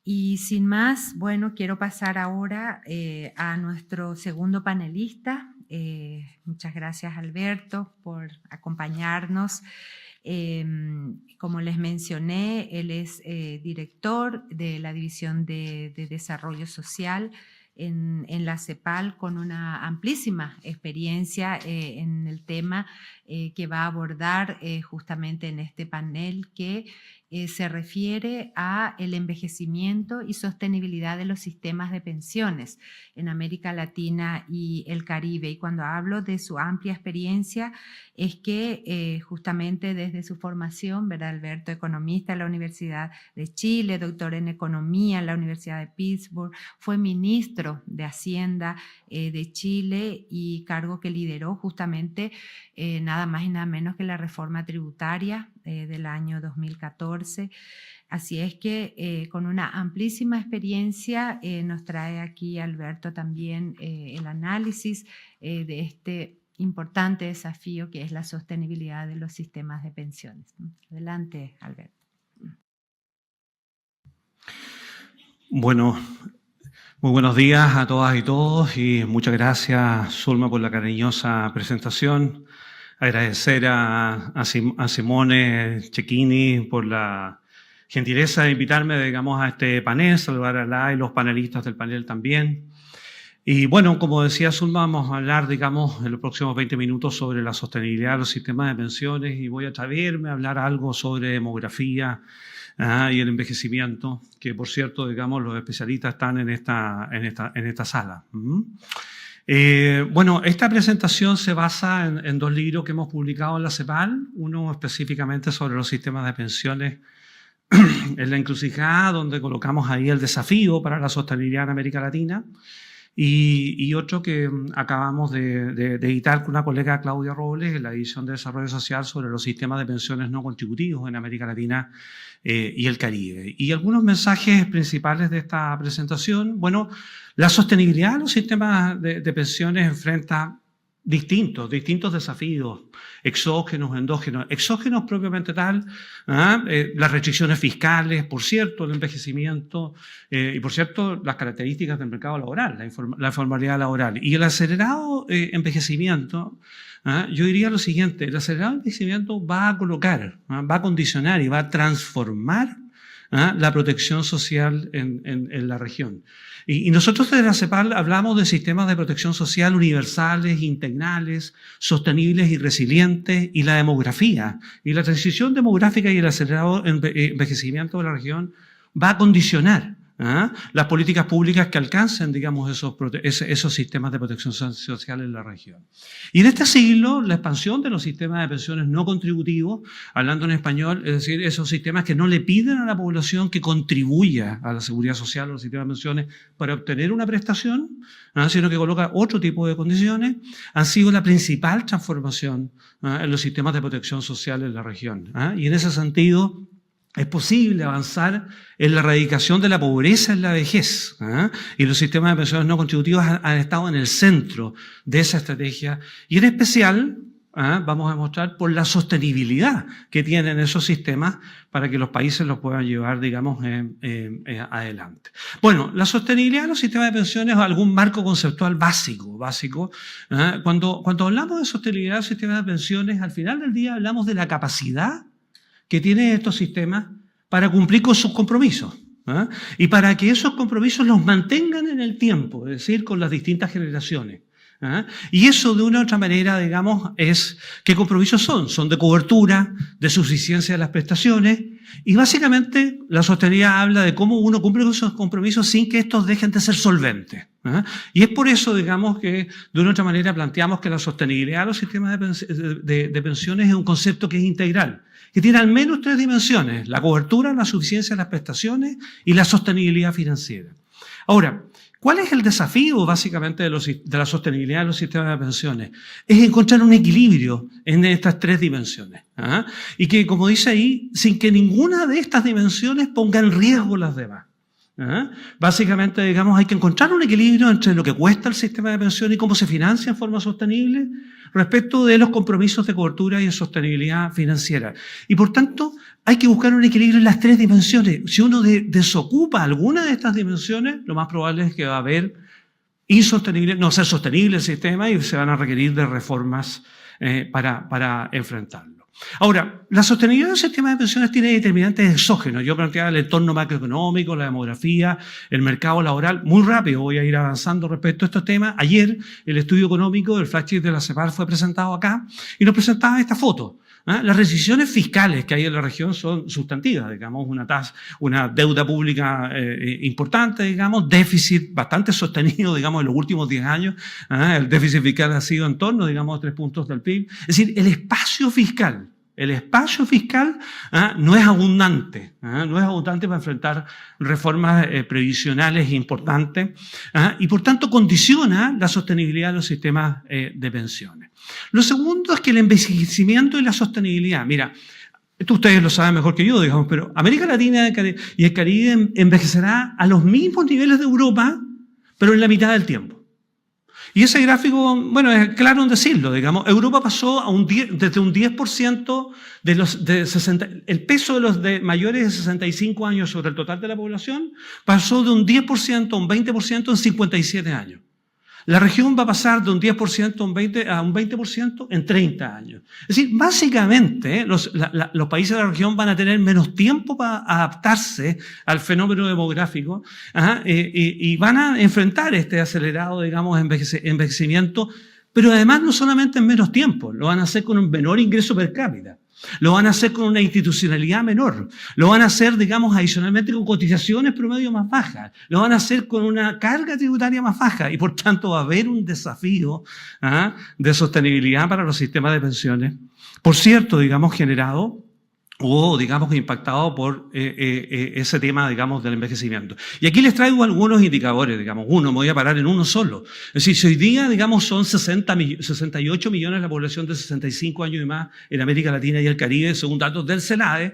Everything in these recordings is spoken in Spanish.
Y sin más, bueno, quiero pasar ahora a nuestro segundo panelista. Muchas gracias, Alberto, por acompañarnos. Como les mencioné, él es director de la División de Desarrollo Social en la CEPAL, con una amplísima experiencia en el tema que va a abordar justamente en este panel, que se refiere a el envejecimiento y sostenibilidad de los sistemas de pensiones en América Latina y el Caribe. Y cuando hablo de su amplia experiencia, es que justamente desde su formación, ¿verdad, Alberto? Economista en la Universidad de Chile, doctor en Economía en la Universidad de Pittsburgh, fue ministro de Hacienda de Chile, y cargo que lideró justamente nada más y nada menos que la reforma tributaria del año 2014. Así es que con una amplísima experiencia nos trae aquí Alberto también el análisis de este importante desafío que es la sostenibilidad de los sistemas de pensiones. Adelante, Alberto. Bueno, muy buenos días a todas y todos, y muchas gracias, Zulma, por la cariñosa presentación. Agradecer a Simone Cecchini por la gentileza de invitarme, digamos, a este panel, saludar a la y los panelistas del panel también. Y bueno, como decía Zulma, vamos a hablar, digamos, en los próximos 20 minutos sobre la sostenibilidad de los sistemas de pensiones, y voy a atreverme a hablar algo sobre demografía y el envejecimiento, que por cierto, digamos, los especialistas están en esta sala. Bueno, esta presentación se basa en dos libros que hemos publicado en la CEPAL, uno específicamente sobre los sistemas de pensiones en la encrucijada, donde colocamos ahí el desafío para la sostenibilidad en América Latina, y otro que acabamos de editar con una colega, Claudia Robles, en la edición de Desarrollo Social, sobre los sistemas de pensiones no contributivos en América Latina y el Caribe. Y algunos mensajes principales de esta presentación. Bueno, la sostenibilidad de los sistemas de pensiones enfrenta distintos desafíos, exógenos, endógenos. Exógenos propiamente tal, las restricciones fiscales, por cierto, el envejecimiento y por cierto las características del mercado laboral, la informalidad laboral. Y el acelerado envejecimiento, yo diría lo siguiente: el acelerado envejecimiento va a colocar, va a condicionar y va a transformar la protección social en la región. Y nosotros desde la CEPAL hablamos de sistemas de protección social universales, integrales, sostenibles y resilientes, y la demografía. Y la transición demográfica y el acelerado envejecimiento de la región va a condicionar las políticas públicas que alcancen, digamos, esos sistemas de protección social en la región. Y en este siglo, la expansión de los sistemas de pensiones no contributivos, hablando en español, es decir, esos sistemas que no le piden a la población que contribuya a la seguridad social o al sistema de pensiones para obtener una prestación, sino que coloca otro tipo de condiciones, han sido la principal transformación en los sistemas de protección social en la región. Y en ese sentido, es posible avanzar en la erradicación de la pobreza en la vejez, y los sistemas de pensiones no contributivos han estado en el centro de esa estrategia, y en especial vamos a mostrar por la sostenibilidad que tienen esos sistemas para que los países los puedan llevar, digamos, adelante. Bueno, la sostenibilidad de los sistemas de pensiones es algún marco conceptual básico. Cuando hablamos de sostenibilidad de los sistemas de pensiones, al final del día hablamos de la capacidad que tienen estos sistemas para cumplir con sus compromisos, y para que esos compromisos los mantengan en el tiempo, es decir, con las distintas generaciones. Y eso, de una u otra manera, digamos, ¿qué compromisos son? Son de cobertura, de suficiencia de las prestaciones, y básicamente la sostenibilidad habla de cómo uno cumple con esos compromisos sin que estos dejen de ser solventes. Y es por eso, digamos, que de una u otra manera planteamos que la sostenibilidad de los sistemas de pensiones es un concepto que es integral, que tiene al menos tres dimensiones: la cobertura, la suficiencia de las prestaciones y la sostenibilidad financiera. Ahora, ¿cuál es el desafío básicamente de la sostenibilidad de los sistemas de pensiones? Es encontrar un equilibrio en estas tres dimensiones. Y que, como dice ahí, sin que ninguna de estas dimensiones ponga en riesgo las demás. Básicamente, digamos, hay que encontrar un equilibrio entre lo que cuesta el sistema de pensión y cómo se financia en forma sostenible respecto de los compromisos de cobertura y de sostenibilidad financiera. Y por tanto, hay que buscar un equilibrio en las tres dimensiones. Si uno desocupa alguna de estas dimensiones, lo más probable es que va a haber insostenible, no ser sostenible el sistema y se van a requerir de reformas para enfrentarlo. Ahora, la sostenibilidad del sistema de pensiones tiene determinantes exógenos. Yo planteaba el entorno macroeconómico, la demografía, el mercado laboral. Muy rápido voy a ir avanzando respecto a estos temas. Ayer el estudio económico del flagship de la CEPAL fue presentado acá y nos presentaba esta foto. Las restricciones fiscales que hay en la región son sustantivas, digamos, una deuda pública importante, digamos, déficit bastante sostenido, digamos, en los últimos 10 años. El déficit fiscal ha sido en torno, digamos, a 3 puntos del PIB. Es decir, el espacio fiscal no es abundante, para enfrentar reformas previsionales importantes y por tanto condiciona la sostenibilidad de los sistemas de pensiones. Lo segundo es que el envejecimiento y la sostenibilidad, mira, esto ustedes lo saben mejor que yo, digamos, pero América Latina y el Caribe envejecerá a los mismos niveles de Europa, pero en la mitad del tiempo. Y ese gráfico, bueno, es claro en decirlo, digamos. Europa pasó desde un 10% el peso de los de mayores de 65 años sobre el total de la población, pasó de un 10% a un 20% en 57 años. La región va a pasar de un 10% a un 20% en 30 años. Es decir, básicamente los países de la región van a tener menos tiempo para adaptarse al fenómeno demográfico y van a enfrentar este acelerado, digamos, envejecimiento, pero además no solamente en menos tiempo, lo van a hacer con un menor ingreso per cápita. Lo van a hacer con una institucionalidad menor. Lo van a hacer, digamos, adicionalmente con cotizaciones promedio más bajas. Lo van a hacer con una carga tributaria más baja. Y por tanto va a haber un desafío de sostenibilidad para los sistemas de pensiones. Por cierto, digamos, generado o, digamos, impactado por ese tema, digamos, del envejecimiento. Y aquí les traigo algunos indicadores, digamos, me voy a parar en uno solo. Es decir, si hoy día, digamos, son 68 millones la población de 65 años y más en América Latina y el Caribe, según datos del CELAE,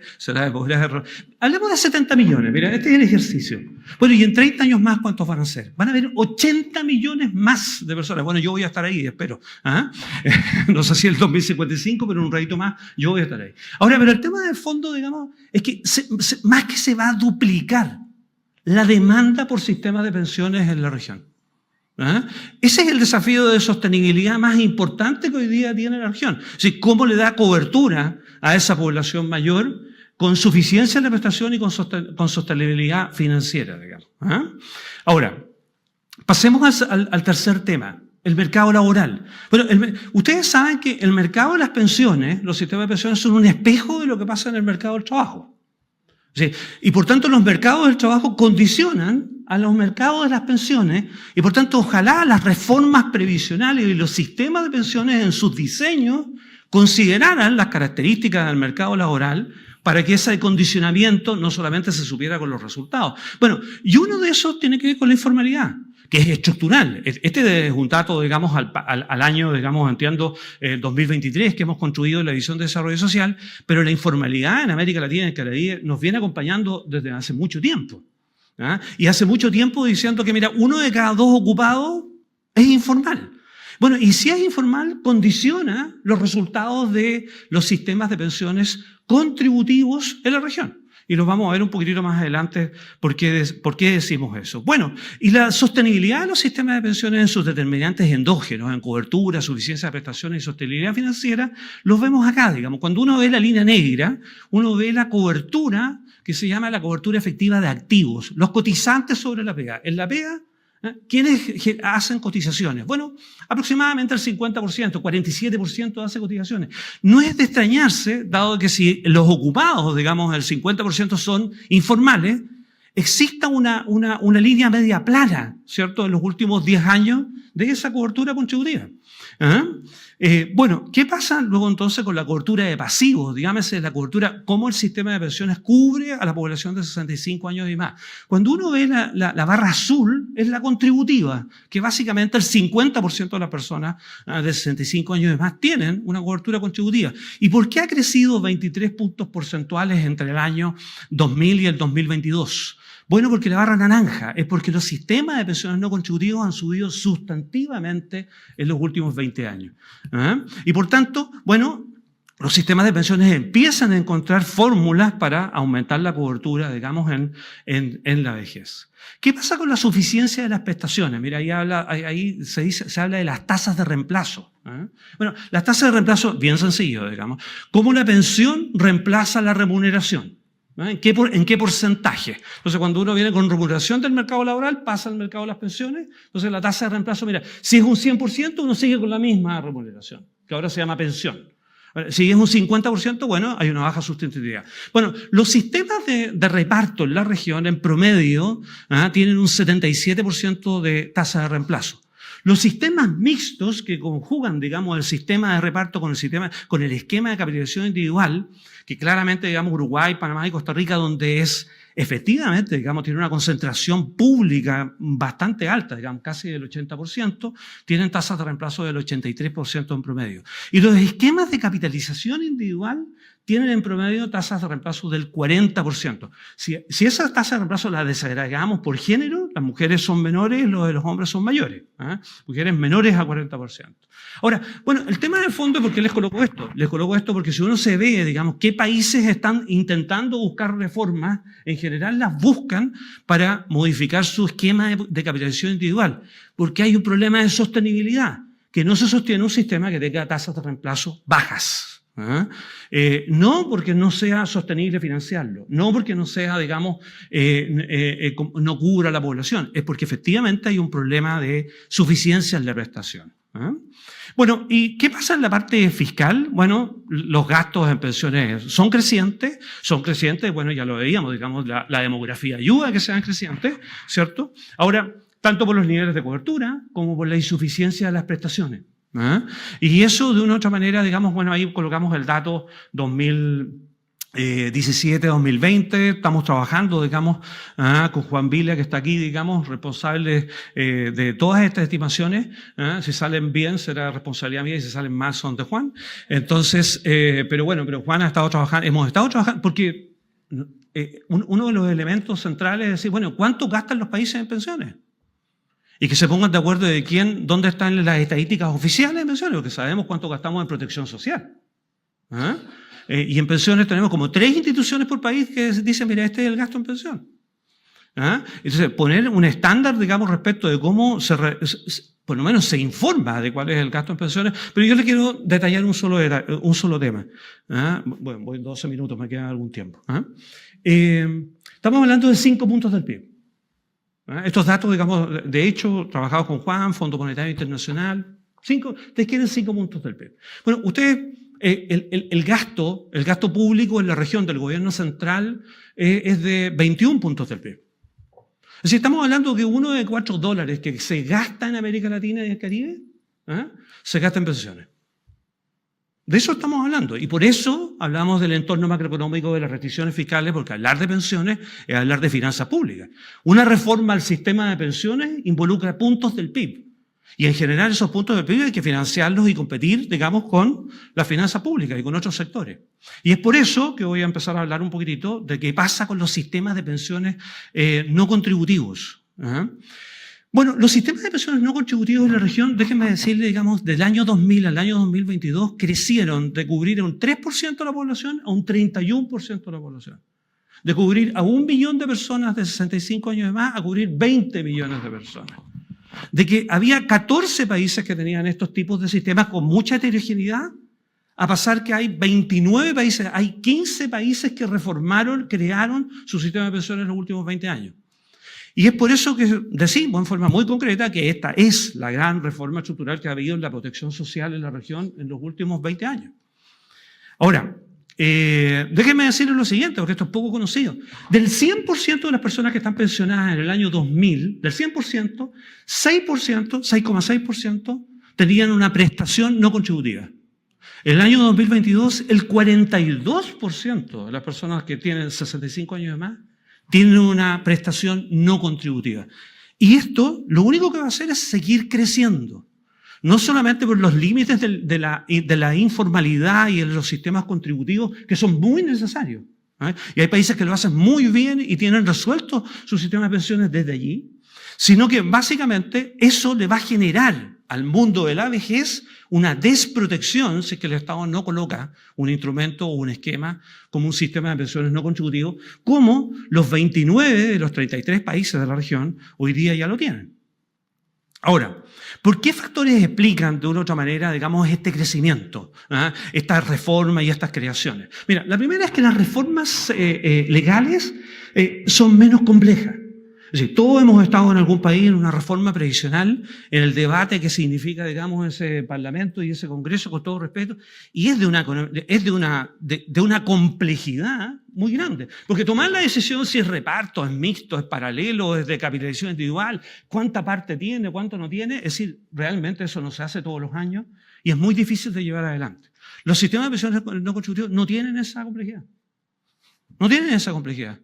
hablemos de 70 millones, mira, este es el ejercicio. Bueno, y en 30 años más, ¿cuántos van a ser? Van a haber 80 millones más de personas. Bueno, yo voy a estar ahí, espero. No sé si el 2055, pero en un ratito más, yo voy a estar ahí. Ahora, pero el tema de fondo, digamos, es que más que se va a duplicar la demanda por sistemas de pensiones en la región. Ese es el desafío de sostenibilidad más importante que hoy día tiene la región. Es decir, cómo le da cobertura a esa población mayor con suficiencia de prestación y con sostenibilidad financiera, digamos. Ahora, pasemos al tercer tema. El mercado laboral. Bueno, ustedes saben que el mercado de las pensiones, los sistemas de pensiones son un espejo de lo que pasa en el mercado del trabajo. Sí, y por tanto los mercados del trabajo condicionan a los mercados de las pensiones y por tanto ojalá las reformas previsionales y los sistemas de pensiones en sus diseños consideraran las características del mercado laboral para que ese condicionamiento no solamente se supiera con los resultados. Bueno, y uno de esos tiene que ver con la informalidad, que es estructural. Este es un dato, digamos, al año, digamos, entiendo, 2023, que hemos construido la Visión de Desarrollo Social, pero la informalidad en América Latina y en el Caribe nos viene acompañando desde hace mucho tiempo. Y hace mucho tiempo diciendo que, mira, 1 de cada 2 ocupados es informal. Bueno, y si es informal, condiciona los resultados de los sistemas de pensiones contributivos en la región. Y lo vamos a ver un poquitito más adelante por qué decimos eso. Bueno, y la sostenibilidad de los sistemas de pensiones en sus determinantes endógenos, en cobertura, suficiencia de prestaciones y sostenibilidad financiera, los vemos acá, digamos. Cuando uno ve la línea negra, uno ve la cobertura que se llama la cobertura efectiva de activos, los cotizantes sobre la pega. En la pega, ¿quiénes hacen cotizaciones? Bueno, aproximadamente el 50%, 47% hace cotizaciones. No es de extrañarse, dado que si los ocupados, digamos, el 50% son informales, exista una línea media plana, ¿cierto?, en los últimos 10 años de esa cobertura contributiva. Bueno, ¿qué pasa luego entonces con la cobertura de pasivos? Dígamese la cobertura, cómo el sistema de pensiones cubre a la población de 65 años y más. Cuando uno ve la barra azul, es la contributiva, que básicamente el 50% de las personas de 65 años y más tienen una cobertura contributiva. ¿Y por qué ha crecido 23 puntos porcentuales entre el año 2000 y el 2022? Bueno, porque la barra naranja es porque los sistemas de pensiones no contributivos han subido sustantivamente en los últimos 20 años. Y por tanto, bueno, los sistemas de pensiones empiezan a encontrar fórmulas para aumentar la cobertura, digamos, en la vejez. ¿Qué pasa con la suficiencia de las prestaciones? Mira, ahí se habla de las tasas de reemplazo. Bueno, las tasas de reemplazo, bien sencillo, digamos. ¿Cómo la pensión reemplaza la remuneración? ¿En qué porcentaje? Entonces, cuando uno viene con remuneración del mercado laboral, pasa al mercado de las pensiones. Entonces, la tasa de reemplazo, mira, si es un 100%, uno sigue con la misma remuneración, que ahora se llama pensión. Si es un 50%, bueno, hay una baja sustitutividad. Bueno, los sistemas de reparto en la región, en promedio, tienen un 77% de tasa de reemplazo. Los sistemas mixtos que conjugan, digamos, el sistema de reparto con el esquema de capitalización individual, que claramente, digamos, Uruguay, Panamá y Costa Rica, donde es efectivamente, digamos, tiene una concentración pública bastante alta, digamos, casi del 80%, tienen tasas de reemplazo del 83% en promedio. Y los esquemas de capitalización individual tienen en promedio tasas de reemplazo del 40%. Si esa tasa de reemplazo la desagregamos por género, las mujeres son menores, los de los hombres son mayores. Mujeres menores a 40%. Ahora, bueno, el tema de fondo es por qué les coloco esto. Les coloco esto porque si uno se ve, digamos, qué países están intentando buscar reformas, en general las buscan para modificar su esquema de capitalización individual. Porque hay un problema de sostenibilidad, que no se sostiene un sistema que tenga tasas de reemplazo bajas. No porque no sea sostenible financiarlo, no porque no sea, digamos, no cubra la población, es porque efectivamente hay un problema de suficiencia en la prestación. Bueno, ¿y qué pasa en la parte fiscal? Bueno, los gastos en pensiones son crecientes, bueno, ya lo veíamos, digamos, la demografía ayuda a que sean crecientes, ¿cierto? Ahora, tanto por los niveles de cobertura como por la insuficiencia de las prestaciones. Y eso de una u otra manera, digamos, bueno, ahí colocamos el dato 2017-2020, estamos trabajando, digamos, con Juan Vila, que está aquí, digamos, responsable de todas estas estimaciones. Si salen bien será responsabilidad mía y si salen mal son de Juan. Entonces, pero Juan ha estado trabajando, hemos estado trabajando, porque uno de los elementos centrales es decir, bueno, ¿cuánto gastan los países en pensiones? Y que se pongan de acuerdo de dónde están las estadísticas oficiales de pensiones, porque sabemos cuánto gastamos en protección social. Y en pensiones tenemos como 3 instituciones por país que dicen, mira, este es el gasto en pensión. Entonces, poner un estándar, digamos, respecto de cómo por lo menos se informa de cuál es el gasto en pensiones, pero yo le quiero detallar un solo tema. Bueno, voy 12 minutos, me queda algún tiempo. Estamos hablando de 5 puntos del PIB. Estos datos, digamos, de hecho, trabajados con Juan, Fondo Monetario Internacional, ustedes quieren 5 puntos del PIB. Bueno, ustedes, el gasto público en la región del gobierno central es de 21 puntos del PIB. Es decir, estamos hablando de $1 de $4 que se gasta en América Latina y el Caribe, se gasta en pensiones. De eso estamos hablando, y por eso hablamos del entorno macroeconómico de las restricciones fiscales, porque hablar de pensiones es hablar de finanzas públicas. Una reforma al sistema de pensiones involucra puntos del PIB, y en general esos puntos del PIB hay que financiarlos y competir, digamos, con la finanza pública y con otros sectores. Y es por eso que voy a empezar a hablar un poquitito de qué pasa con los sistemas de pensiones no contributivos. Bueno, los sistemas de pensiones no contributivos en la región, déjenme decirle, digamos, del año 2000 al año 2022, crecieron de cubrir a un 3% de la población a un 31% de la población. De cubrir a 1 millón de personas de 65 años de más a cubrir 20 millones de personas. De que había 14 países que tenían estos tipos de sistemas con mucha heterogeneidad, a pasar que hay 29 países, hay 15 países que crearon su sistema de pensiones en los últimos 20 años. Y es por eso que decimos en forma muy concreta que esta es la gran reforma estructural que ha habido en la protección social en la región en los últimos 20 años. Ahora, déjenme decirles lo siguiente, porque esto es poco conocido. Del 100% de las personas que están pensionadas en el año 2000, del 100%, 6,6% tenían una prestación no contributiva. En el año 2022, el 42% de las personas que tienen 65 años y más tienen una prestación no contributiva. Y esto lo único que va a hacer es seguir creciendo. No solamente por los límites de la informalidad y de los sistemas contributivos, que son muy necesarios. Y hay países que lo hacen muy bien y tienen resuelto su sistema de pensiones desde allí, sino que básicamente eso le va a generar al mundo de la vejez una desprotección si es que el Estado no coloca un instrumento o un esquema como un sistema de pensiones no contributivo, como los 29 de los 33 países de la región hoy día ya lo tienen. Ahora, ¿por qué factores explican de una u otra manera, digamos, este crecimiento, estas reformas y estas creaciones? Mira, la primera es que las reformas legales son menos complejas. Es decir, todos hemos estado en algún país en una reforma previsional, en el debate que significa, digamos, ese Parlamento y ese Congreso, con todo respeto, y es de una complejidad muy grande. Porque tomar la decisión si es reparto, es mixto, es paralelo, es de capitalización individual, cuánta parte tiene, cuánto no tiene, es decir, realmente eso no se hace todos los años y es muy difícil de llevar adelante. Los sistemas de pensiones no contributivos no tienen esa complejidad. No tienen esa complejidad.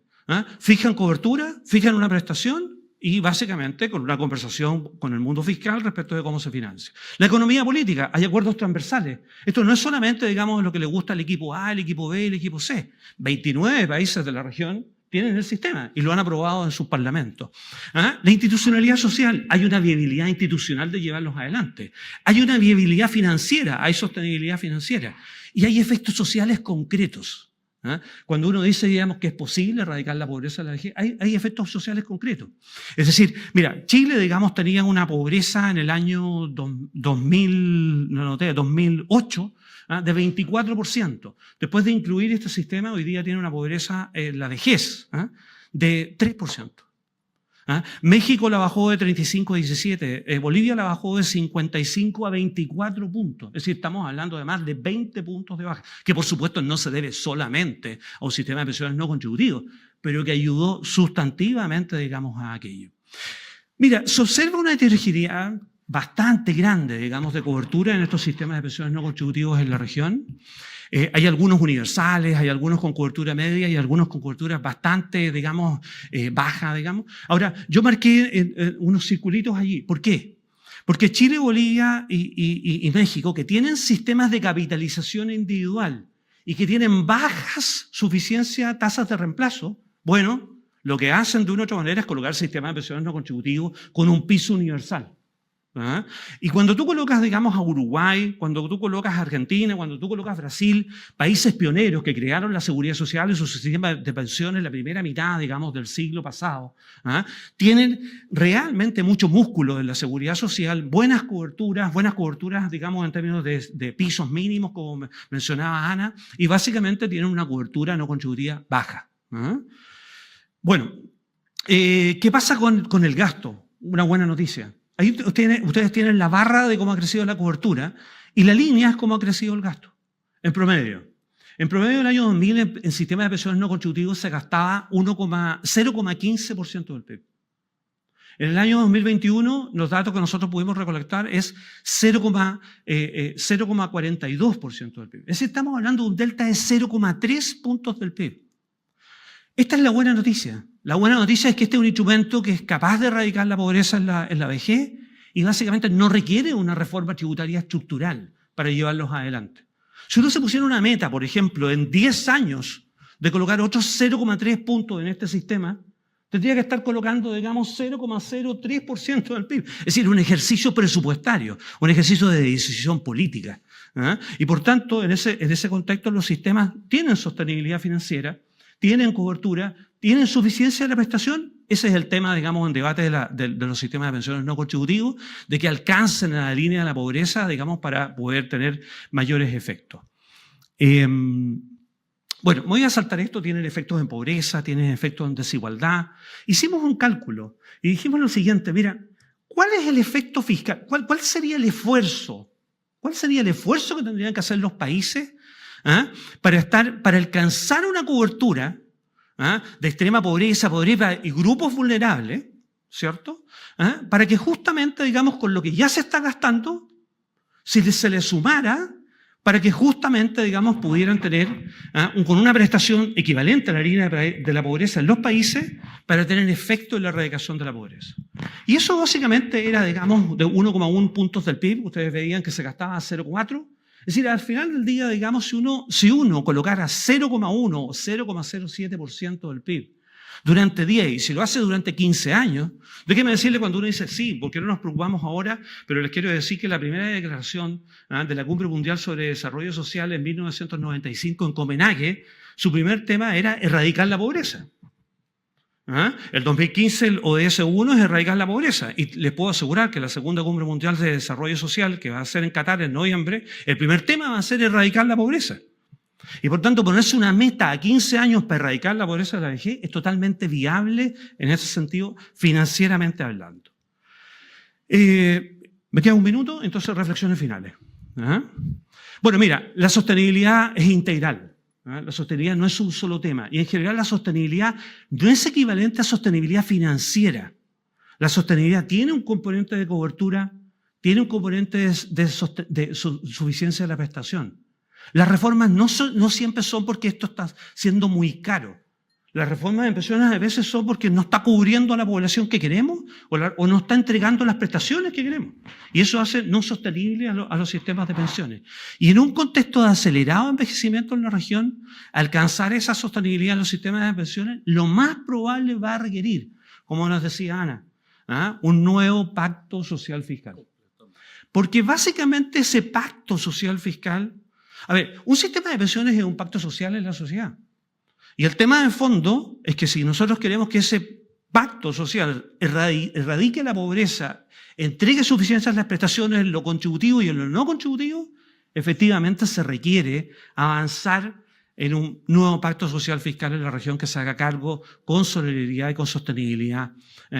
Fijan cobertura, fijan una prestación y básicamente con una conversación con el mundo fiscal respecto de cómo se financia. La economía política, hay acuerdos transversales. Esto no es solamente, digamos, lo que le gusta al equipo A, el equipo B y el equipo C. 29 países de la región tienen el sistema y lo han aprobado en sus parlamentos. La institucionalidad social, hay una viabilidad institucional de llevarlos adelante. Hay una viabilidad financiera, hay sostenibilidad financiera y hay efectos sociales concretos. Cuando uno dice, digamos, que es posible erradicar la pobreza de la vejez, hay efectos sociales concretos. Es decir, mira, Chile, digamos, tenía una pobreza en el año 2008 de 24%. Después de incluir este sistema, hoy día tiene una pobreza en la vejez de 3%. México la bajó de 35 a 17, Bolivia la bajó de 55 a 24 puntos. Es decir, estamos hablando de más de 20 puntos de baja, que por supuesto no se debe solamente a un sistema de pensiones no contributivos, pero que ayudó sustantivamente, digamos, a aquello. Mira, se observa una heterogeneidad bastante grande, digamos, de cobertura en estos sistemas de pensiones no contributivos en la región. Hay algunos universales, hay algunos con cobertura media y algunos con cobertura bastante, digamos, baja, digamos. Ahora, yo marqué unos circulitos allí. ¿Por qué? Porque Chile, Bolivia y México, que tienen sistemas de capitalización individual y que tienen bajas tasas de reemplazo, bueno, lo que hacen de una u otra manera es colocar sistemas de pensiones no contributivos con un piso universal. Y cuando tú colocas, digamos, a Uruguay, cuando tú colocas a Argentina, cuando tú colocas a Brasil, países pioneros que crearon la seguridad social y su sistema de pensiones en la primera mitad, digamos, del siglo pasado, tienen realmente mucho músculo en la seguridad social, buenas coberturas, digamos, en términos de pisos mínimos, como mencionaba Ana, y básicamente tienen una cobertura no contributiva baja. Bueno, ¿qué pasa con el gasto? Una buena noticia. Ahí ustedes tienen la barra de cómo ha crecido la cobertura y la línea es cómo ha crecido el gasto, en promedio. En promedio del año 2000 en sistemas de pensiones no contributivos se gastaba 0,15% del PIB. En el año 2021 los datos que nosotros pudimos recolectar es 0,42% del PIB. Es decir, estamos hablando de un delta de 0,3 puntos del PIB. Esta es la buena noticia. La buena noticia es que este es un instrumento que es capaz de erradicar la pobreza en la vejez y básicamente no requiere una reforma tributaria estructural para llevarlos adelante. Si uno se pusiera una meta, por ejemplo, en 10 años de colocar otros 0,3 puntos en este sistema, tendría que estar colocando, digamos, 0,03% del PIB. Es decir, un ejercicio presupuestario, un ejercicio de decisión política. Y por tanto, en ese contexto, los sistemas tienen sostenibilidad financiera, tienen cobertura, tienen suficiencia de la prestación. Ese es el tema, digamos, en debate de los sistemas de pensiones no contributivos, de que alcancen a la línea de la pobreza, digamos, para poder tener mayores efectos. Bueno, me voy a saltar esto, tienen efectos en pobreza, tienen efectos en desigualdad. Hicimos un cálculo y dijimos lo siguiente, mira, ¿cuál es el efecto fiscal? ¿Cuál sería el esfuerzo? ¿Cuál sería el esfuerzo que tendrían que hacer los países para alcanzar una cobertura de extrema pobreza y grupos vulnerables, ¿cierto? Para que justamente, digamos, con lo que ya se está gastando, si se le sumara, para que justamente, digamos, pudieran tener con una prestación equivalente a la línea de la pobreza en los países para tener efecto en la erradicación de la pobreza. Y eso básicamente era, digamos, de 1,1 puntos del PIB. Ustedes veían que se gastaba 0,4. Es decir, al final del día, digamos, si uno colocara 0,1 o 0,07% del PIB durante 10 y si lo hace durante 15 años, déjeme decirle cuando uno dice sí, porque no nos preocupamos ahora, pero les quiero decir que la primera declaración de la Cumbre Mundial sobre Desarrollo Social en 1995 en Copenhague, su primer tema era erradicar la pobreza. El 2015 el ODS 1 es erradicar la pobreza y les puedo asegurar que la segunda Cumbre Mundial de Desarrollo Social que va a ser en Qatar en noviembre, el primer tema va a ser erradicar la pobreza. Y por tanto ponerse una meta a 15 años para erradicar la pobreza de la vejez es totalmente viable en ese sentido financieramente hablando. Me queda un minuto, entonces reflexiones finales. Bueno, mira, la sostenibilidad es integral. La sostenibilidad no es un solo tema y en general la sostenibilidad no es equivalente a sostenibilidad financiera. La sostenibilidad tiene un componente de cobertura, tiene un componente de suficiencia de la prestación. Las reformas no siempre son porque esto está siendo muy caro. Las reformas de pensiones a veces son porque no está cubriendo a la población que queremos o no está entregando las prestaciones que queremos. Y eso hace no sostenible a los sistemas de pensiones. Y en un contexto de acelerado envejecimiento en la región, alcanzar esa sostenibilidad en los sistemas de pensiones, lo más probable va a requerir, como nos decía Ana, un nuevo pacto social fiscal. Porque básicamente ese pacto social fiscal, a ver, un sistema de pensiones es un pacto social en la sociedad. Y el tema de fondo es que si nosotros queremos que ese pacto social erradique la pobreza, entregue suficiencia a las prestaciones en lo contributivo y en lo no contributivo, efectivamente se requiere avanzar en un nuevo pacto social fiscal en la región que se haga cargo con solidaridad y con sostenibilidad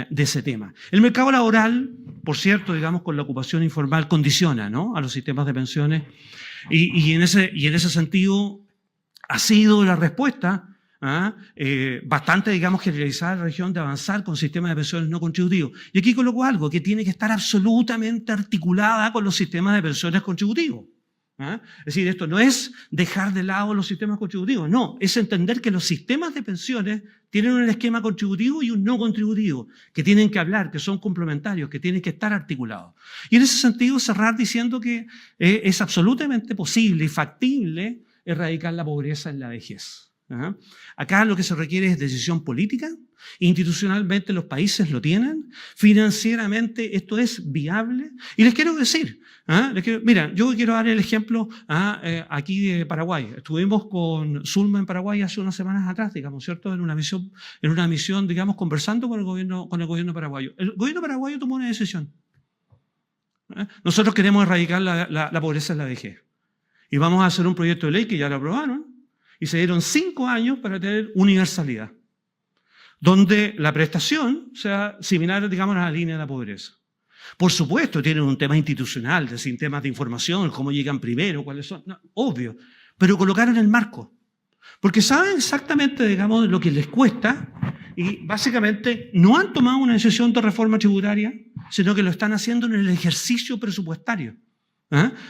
de ese tema. El mercado laboral, por cierto, digamos, con la ocupación informal condiciona, ¿no?, a los sistemas de pensiones y en ese sentido ha sido la respuesta bastante, digamos, generalizada en la región de avanzar con sistemas de pensiones no contributivos. Y aquí coloco algo que tiene que estar absolutamente articulada con los sistemas de pensiones contributivos. Es decir, esto no es dejar de lado los sistemas contributivos, no, es entender que los sistemas de pensiones tienen un esquema contributivo y un no contributivo, que tienen que hablar, que son complementarios, que tienen que estar articulados. Y en ese sentido cerrar diciendo que es absolutamente posible y factible erradicar la pobreza en la vejez. Acá lo que se requiere es decisión política, institucionalmente los países lo tienen, financieramente esto es viable. Y les quiero decir, mira, yo quiero dar el ejemplo aquí de Paraguay. Estuvimos con Zulma en Paraguay hace unas semanas atrás, digamos, ¿cierto? En una misión, digamos, conversando con el gobierno paraguayo. El gobierno paraguayo tomó una decisión. Nosotros queremos erradicar la pobreza en la vejez. Y vamos a hacer un proyecto de ley que ya lo aprobaron, y se dieron 5 años para tener universalidad, donde la prestación sea similar, digamos, a la línea de la pobreza. Por supuesto, tienen un tema institucional, de sistemas de información, cómo llegan primero, cuáles son, no, obvio, pero colocaron el marco. Porque saben exactamente, digamos, lo que les cuesta y básicamente no han tomado una decisión de reforma tributaria, sino que lo están haciendo en el ejercicio presupuestario.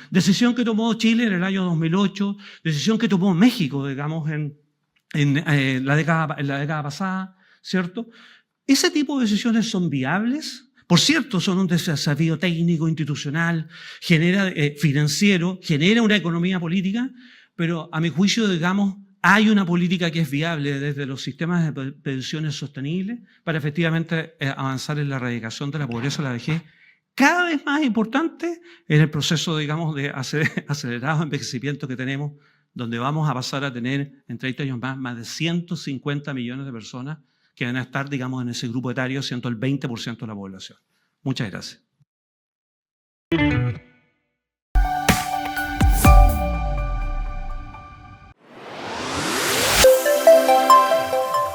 Decisión que tomó Chile en el año 2008, decisión que tomó México, digamos, en la década pasada, ¿cierto? Ese tipo de decisiones son viables. Por cierto, son un desafío técnico, institucional, financiero, genera una economía política, pero a mi juicio, digamos, hay una política que es viable desde los sistemas de pensiones sostenibles para efectivamente avanzar en la erradicación de la pobreza y la vejez, cada vez más importante en el proceso, digamos, de acelerado envejecimiento que tenemos, donde vamos a pasar a tener en 30 años más de 150 millones de personas que van a estar, digamos, en ese grupo etario, siendo el 20% de la población. Muchas gracias.